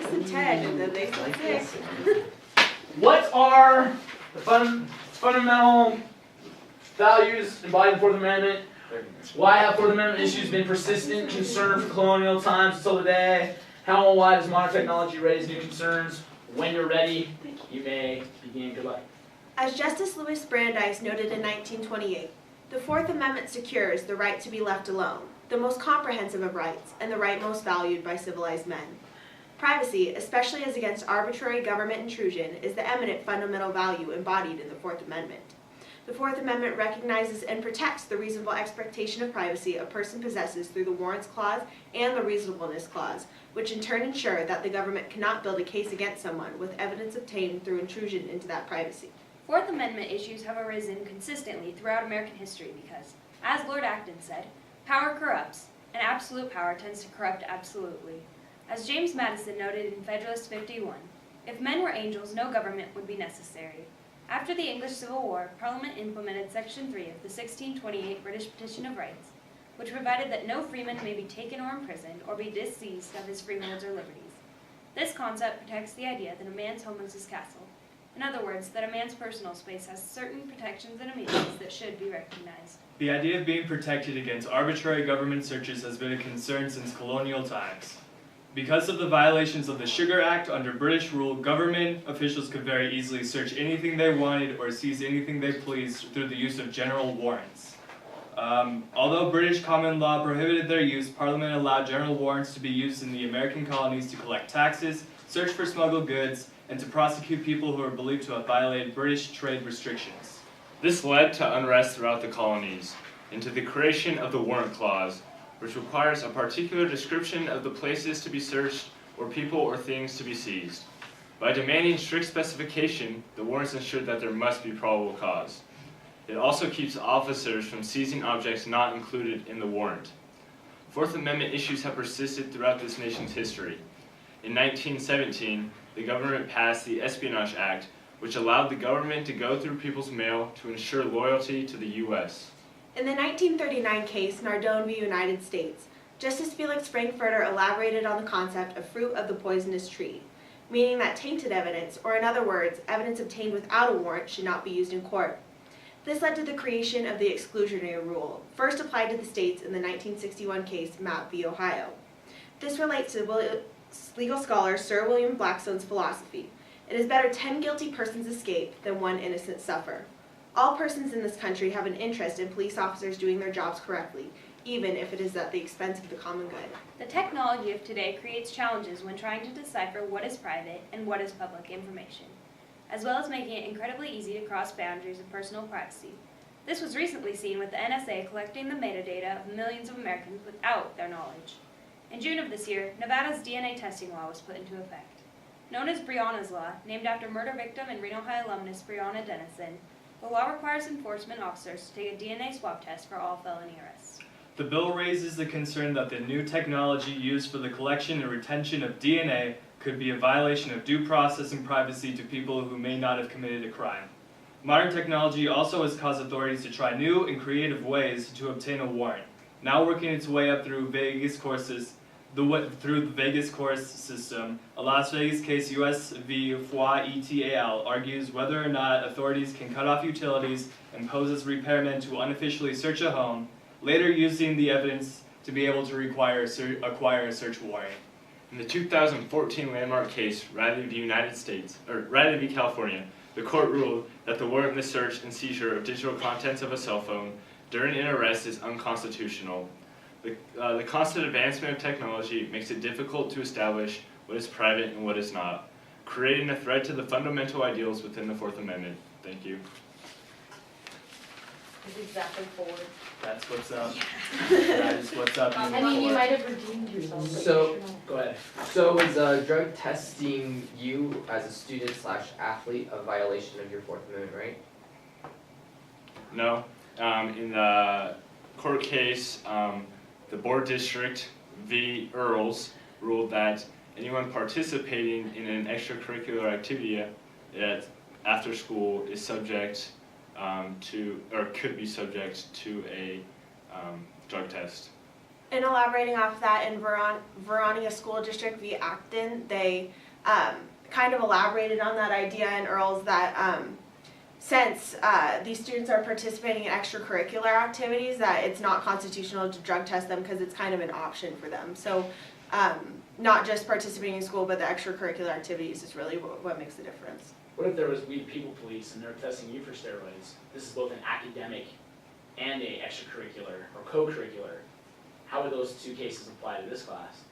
said 10, and then they said 6. What are the fundamental values embodied in the Fourth Amendment? Why have Fourth Amendment issues been persistent concern for colonial times until today? How and why does modern technology raise new concerns? When you're ready, you may begin. Goodbye. As Justice Louis Brandeis noted in 1928, the Fourth Amendment secures the right to be left alone, the most comprehensive of rights, and the right most valued by civilized men. Privacy, especially as against arbitrary government intrusion, is the eminent fundamental value embodied in the Fourth Amendment. The Fourth Amendment recognizes and protects the reasonable expectation of privacy a person possesses through the Warrants Clause and the Reasonableness Clause, which in turn ensure that the government cannot build a case against someone with evidence obtained through intrusion into that privacy. Fourth Amendment issues have arisen consistently throughout American history because, as Lord Acton said, power corrupts, and absolute power tends to corrupt absolutely. As James Madison noted in Federalist 51, if men were angels, no government would be necessary. After the English Civil War, Parliament implemented Section 3 of the 1628 British Petition of Rights, which provided that no freeman may be taken or imprisoned or be disseized of his freeholds or liberties. This concept protects the idea that a man's home is his castle. In other words, that a man's personal space has certain protections and immunities that should be recognized. The idea of being protected against arbitrary government searches has been a concern since colonial times. Because of the violations of the Sugar Act under British rule, government officials could very easily search anything they wanted or seize anything they pleased through the use of general warrants. Although British common law prohibited their use, Parliament allowed general warrants to be used in the American colonies to collect taxes, search for smuggled goods, and to prosecute people who are believed to have violated British trade restrictions. This led to unrest throughout the colonies, and to the creation of the Warrant Clause, which requires a particular description of the places to be searched or people or things to be seized. By demanding strict specification, the warrants ensure that there must be probable cause. It also keeps officers from seizing objects not included in the warrant. Fourth Amendment issues have persisted throughout this nation's history. In 1917, the government passed the Espionage Act, which allowed the government to go through people's mail to ensure loyalty to the U.S. In the 1939 case, Nardone v. United States, Justice Felix Frankfurter elaborated on the concept of fruit of the poisonous tree, meaning that tainted evidence, or in other words, evidence obtained without a warrant, should not be used in court. This led to the creation of the exclusionary rule, first applied to the states in the 1961 case Mapp v. Ohio. This relates to legal scholar Sir William Blackstone's philosophy: it is better 10 guilty persons escape than 1 innocent suffer. All persons in this country have an interest in police officers doing their jobs correctly, even if it is at the expense of the common good. The technology of today creates challenges when trying to decipher what is private and what is public information, as well as making it incredibly easy to cross boundaries of personal privacy. This was recently seen with the NSA collecting the metadata of millions of Americans without their knowledge. In June of this year, Nevada's DNA testing law was put into effect. Known as Breonna's Law, named after murder victim and Reno High alumnus Breonna Dennison, the law requires enforcement officers to take a DNA swab test for all felony arrests. The bill raises the concern that the new technology used for the collection and retention of DNA could be a violation of due process and privacy to people who may not have committed a crime. Modern technology also has caused authorities to try new and creative ways to obtain a warrant, now working its way up through through the Vegas court system. A Las Vegas case, U.S. v. Foy et al., argues whether or not authorities can cut off utilities and pose as repairmen to unofficially search a home, later using the evidence to be able to acquire a search warrant. In the 2014 landmark case, Riley v. California, the court ruled that the warrantless search and seizure of digital contents of a cell phone during an arrest is unconstitutional. The constant advancement of technology makes it difficult to establish what is private and what is not, creating a threat to the fundamental ideals within the Fourth Amendment. Thank you. It's exactly forward. That's what's up. That is what's up. I mean, you might have redeemed yourself. But So- you should know. Go ahead. So is drug testing you as a student/athlete a violation of your Fourth Amendment right? No. In the court case, the board district v. Earls ruled that anyone participating in an extracurricular activity after school is subject to, or could be subject to a drug test. And elaborating off that, in Veronia School District v. Acton, they kind of elaborated on that idea in Earls that since these students are participating in extracurricular activities, that it's not constitutional to drug test them because it's kind of an option for them. So not just participating in school, but the extracurricular activities is really what makes the difference. What if there was We the People Police and they're testing you for steroids? This is both an academic and a extracurricular or co-curricular. How would those two cases apply to this class?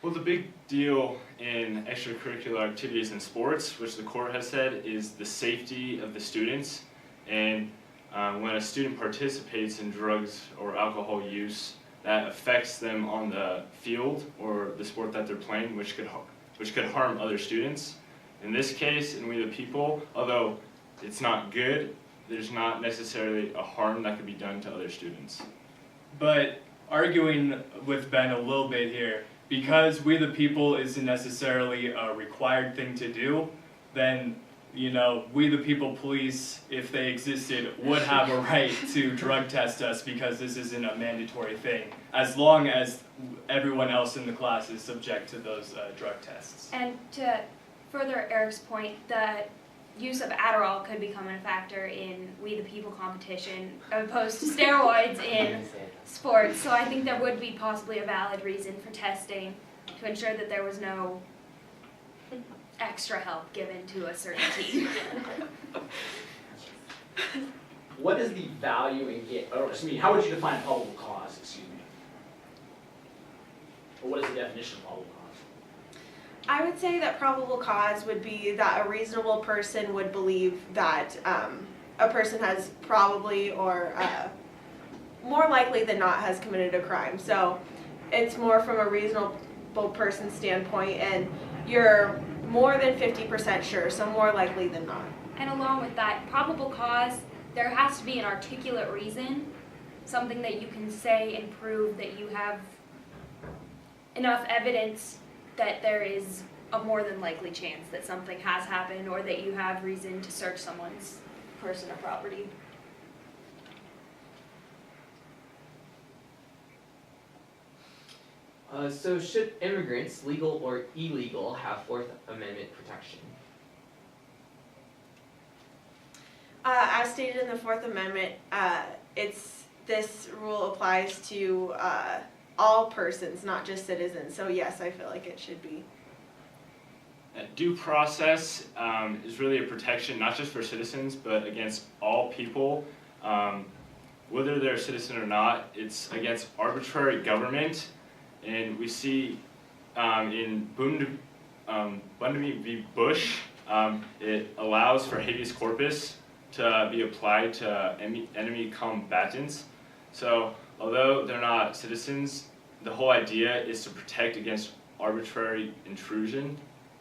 Well, the big deal in extracurricular activities and sports, which the court has said, is the safety of the students. And when a student participates in drugs or alcohol use, that affects them on the field or the sport that they're playing, which could harm other students. In this case, in We the People, although it's not good, there's not necessarily a harm that could be done to other students. But arguing with Ben a little bit here, because We the People isn't necessarily a required thing to do, then, you know, We the People Police, if they existed, would have a right to drug test us because this isn't a mandatory thing, as long as everyone else in the class is subject to those drug tests. And to further Eric's point, the use of Adderall could become a factor in We the People competition, opposed to steroids in sports. So I think there would be possibly a valid reason for testing to ensure that there was no extra help given to a certain team. What is the value in how would you define probable cause, excuse me? Or what is the definition of probable cause? I would say that probable cause would be that a reasonable person would believe that a person has probably or more likely than not has committed a crime. So it's more from a reasonable person's standpoint, and you're more than 50% sure, so more likely than not. And along with that, probable cause, there has to be an articulate reason, something that you can say and prove that you have enough evidence that there is a more than likely chance that something has happened or that you have reason to search someone's person or property. So should immigrants, legal or illegal, have Fourth Amendment protection? As stated in the Fourth Amendment, this rule applies to all persons, not just citizens. So yes, I feel like it should be. Due process is really a protection not just for citizens, but against all people. Whether they're a citizen or not, it's against arbitrary government. And we see in Bundy v. Bush, it allows for habeas corpus to be applied to enemy combatants. So although they're not citizens, the whole idea is to protect against arbitrary intrusion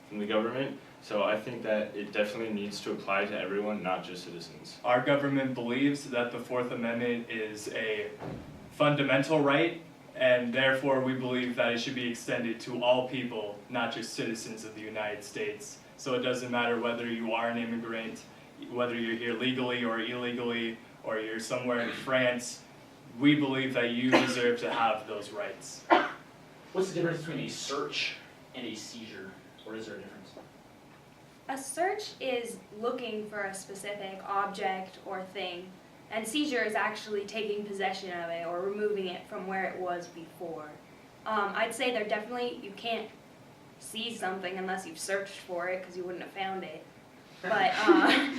from the government. So I think that it definitely needs to apply to everyone, not just citizens. Our government believes that the Fourth Amendment is a fundamental right, and therefore we believe that it should be extended to all people, not just citizens of the United States. So it doesn't matter whether you are an immigrant, whether you're here legally or illegally, or you're somewhere in France, we believe that you deserve to have those rights. What's the difference between a search and a seizure? Or is there a difference? A search is looking for a specific object or thing, and seizure is actually taking possession of it or removing it from where it was before. I'd say you can't seize something unless you've searched for it because you wouldn't have found it. But I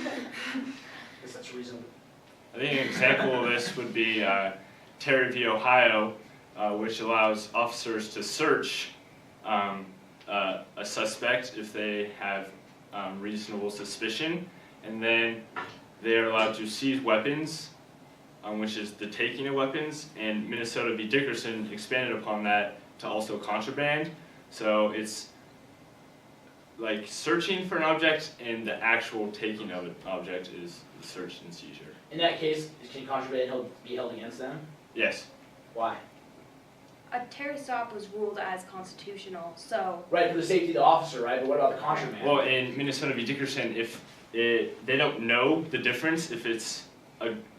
guess that's reasonable. I think an example of this would be Terry v. Ohio, which allows officers to search a suspect if they have reasonable suspicion, and then they are allowed to seize weapons, which is the taking of weapons, and Minnesota v. Dickerson expanded upon that to also contraband. So it's like searching for an object and the actual taking of an object is the search and seizure. In that case, can contraband be held against them? Yes. Why? a Terry stop was ruled as constitutional, so. Right, for the safety of the officer, right, but what about the contraband? Well, in Minnesota v. Dickerson, if they don't know the difference, if it's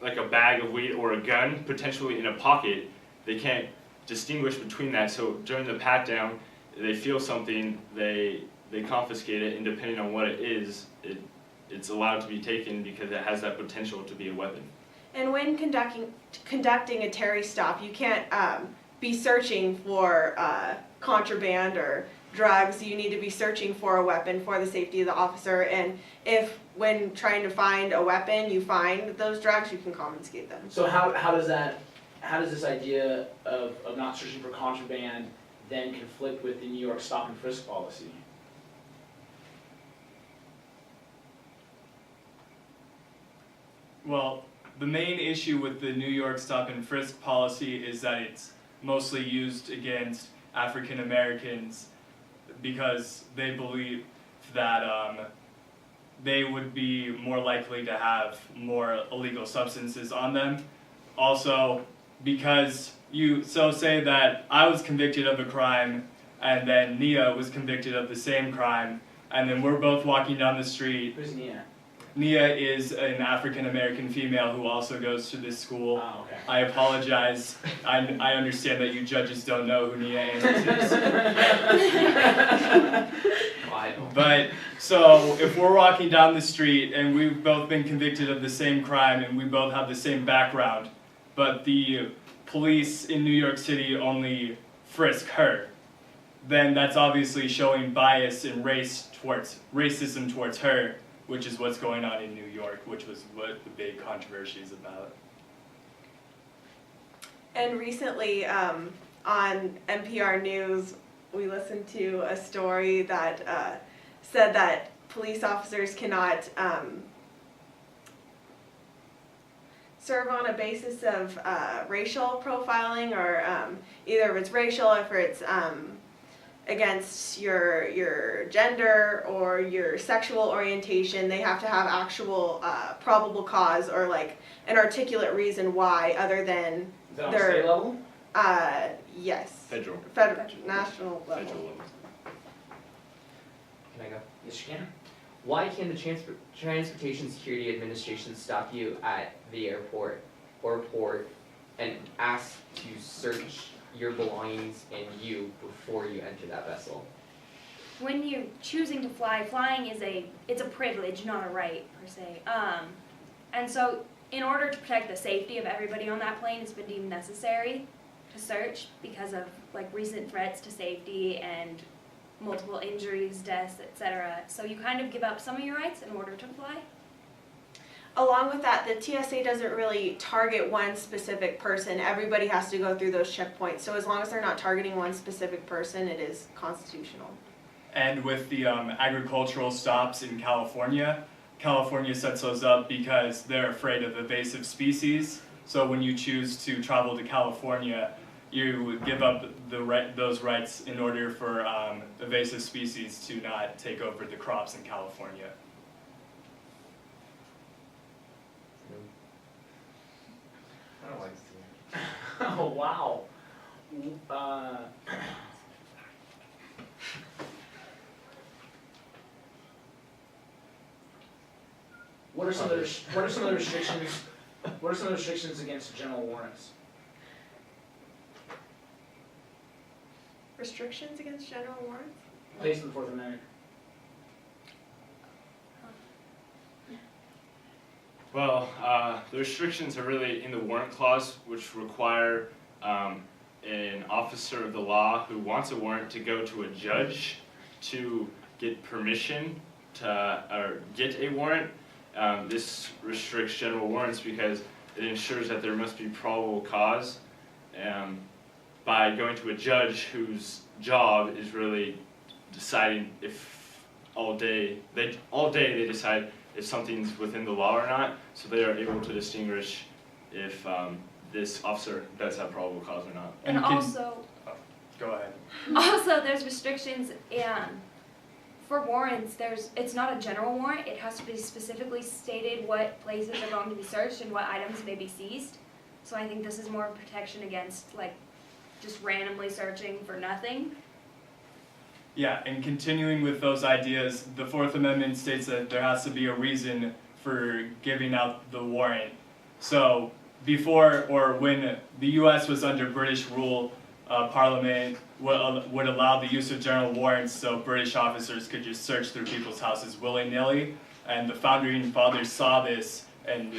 like a bag of weed or a gun potentially in a pocket, they can't distinguish between that. So during the pat down, they feel something, they confiscate it, and depending on what it is, it's allowed to be taken because it has that potential to be a weapon. And when conducting a Terry stop, you can't be searching for contraband or drugs. You need to be searching for a weapon for the safety of the officer. And if, when trying to find a weapon, you find those drugs, you can confiscate them. So how does this idea of not searching for contraband then conflict with the New York stop and frisk policy? Well, the main issue with the New York stop and frisk policy is that it's mostly used against African Americans because they believe that they would be more likely to have more illegal substances on them. Also, because say that I was convicted of a crime and then Nia was convicted of the same crime, and then we're both walking down the street. Who's Nia? Nia is an African American female who also goes to this school. Oh, okay. I apologize. I understand that you judges don't know who Nia is. But so if we're walking down the street and we've both been convicted of the same crime and we both have the same background, but the police in New York City only frisk her, then that's obviously showing bias and racism towards her, which is what's going on in New York, which was what the big controversy is about. And recently, on NPR News, we listened to a story that said that police officers cannot serve on a basis of racial profiling, or either if it's racial, or if it's against your gender or your sexual orientation. They have to have actual probable cause or like an articulate reason why, other than Is that on their state level? yes, Federal. national level. Federal level. Can I go? Yes, you can. Why can the Transportation Security Administration stop you at the airport or port and ask to search your belongings and you before you enter that vessel? When you're choosing to fly, flying is it's a privilege, not a right per se. And so in order to protect the safety of everybody on that plane, it's been deemed necessary to search because of like recent threats to safety and multiple injuries, deaths, etc. So you kind of give up some of your rights in order to fly. Along with that, the TSA doesn't really target one specific person. Everybody has to go through those checkpoints. So as long as they're not targeting one specific person, it is constitutional. And with the agricultural stops in California, California sets those up because they're afraid of invasive species. So when you choose to travel to California, you give up those rights in order for invasive species to not take over the crops in California. I don't like to. Oh, wow. What are some of the restrictions? What are some of the restrictions against general warrants? Restrictions against general warrants? Placed in the Fourth Amendment. Well, the restrictions are really in the warrant clause, which require an officer of the law who wants a warrant to go to a judge to get permission or get a warrant. This restricts general warrants because it ensures that there must be probable cause by going to a judge whose job is really deciding if all day they decide if something's within the law or not, so they are able to distinguish if this officer does have probable cause or not. And can- also, Go ahead. Also, there's restrictions for warrants. It's not a general warrant. It has to be specifically stated what places are going to be searched and what items may be seized. So I think this is more protection against like just randomly searching for nothing. Yeah, and continuing with those ideas, the Fourth Amendment states that there has to be a reason for giving out the warrant. So before or when the U.S. was under British rule, Parliament would allow the use of general warrants so British officers could just search through people's houses willy-nilly, and the founding fathers saw this, and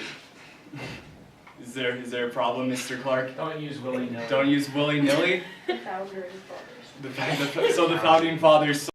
is there a problem, Mr. Clark? Don't use willy-nilly. Don't use willy-nilly? Founder and fathers. So the founding fathers